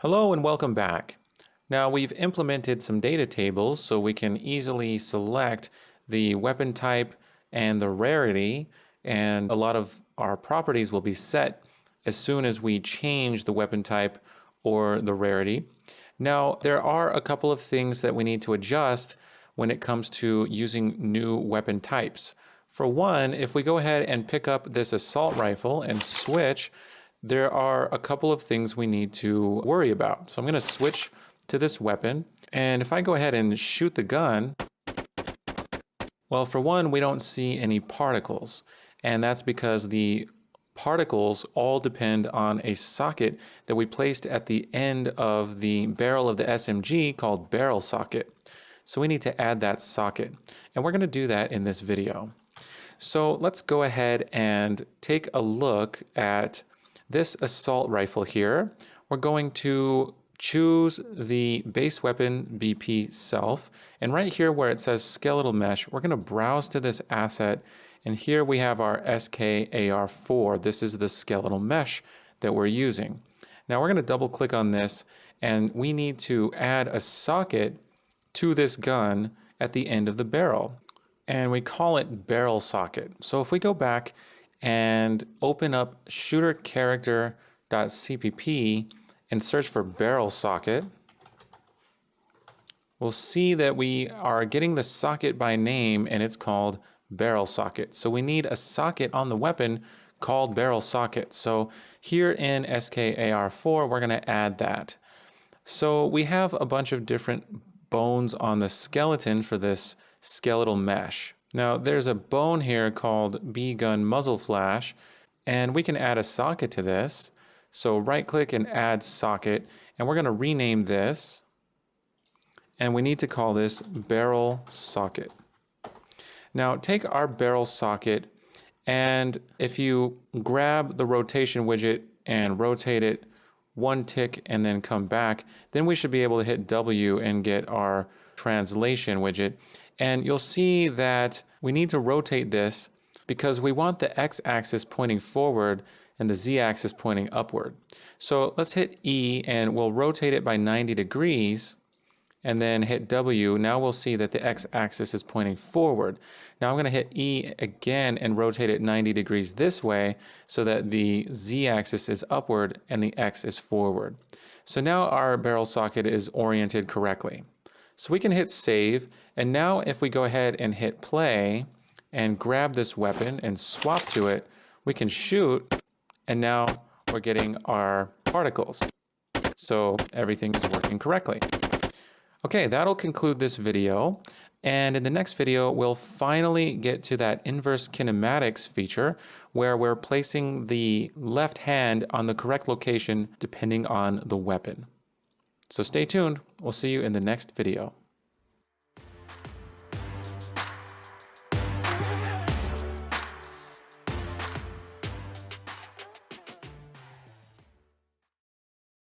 Hello and welcome back. Now we've implemented some data tables so we can easily select the weapon type and the rarity, and a lot of our properties will be set as soon as we change the weapon type or the rarity. Now there are a couple of things that we need to adjust when it comes to using new weapon types. For one, if we go ahead and pick up this assault rifle and switch, there are a couple of things we need to worry about. So I'm going to switch to this weapon, and if I go ahead and shoot the gun, well, for one, we don't see any particles, and that's because the particles all depend on a socket that we placed at the end of the barrel of the SMG called barrel socket. So we need to add that socket, and we're going to do that in this video. So let's go ahead and take a look at this assault rifle here. We're going to choose the base weapon BP self, and right here where it says skeletal mesh, we're going to browse to this asset, and here we have our SKAR4. This is the skeletal mesh that we're using. Now we're going to double click on this, and we need to add a socket to this gun at the end of the barrel, and we call it barrel socket. So if we go back and open up shooter character.cpp and search for barrel socket, we'll see that we are getting the socket by name, and it's called barrel socket. So we need a socket on the weapon called barrel socket. So here in SKAR4, we're going to add that. So we have a bunch of different bones on the skeleton for this skeletal mesh. Now there's a bone here called B-gun muzzle flash, and we can add a socket to this. So right click and add socket, and we're going to rename this, and we need to call this barrel socket. Now take our barrel socket, and if you grab the rotation widget and rotate it one tick and then come back, then we should be able to hit W and get our translation widget. And you'll see that we need to rotate this because we want the x-axis pointing forward and the z-axis pointing upward. So let's hit E, and we'll rotate it by 90 degrees, and then hit W. Now we'll see that the x-axis is pointing forward. Now I'm going to hit E again and rotate it 90 degrees this way so that the z-axis is upward and the x is forward. So now our barrel socket is oriented correctly. So we can hit save, and now if we go ahead and hit play and grab this weapon and swap to it, we can shoot, and now we're getting our particles. So everything is working correctly. Okay, that'll conclude this video, and in the next video we'll finally get to that inverse kinematics feature where we're placing the left hand on the correct location depending on the weapon. So stay tuned, we'll see you in the next video.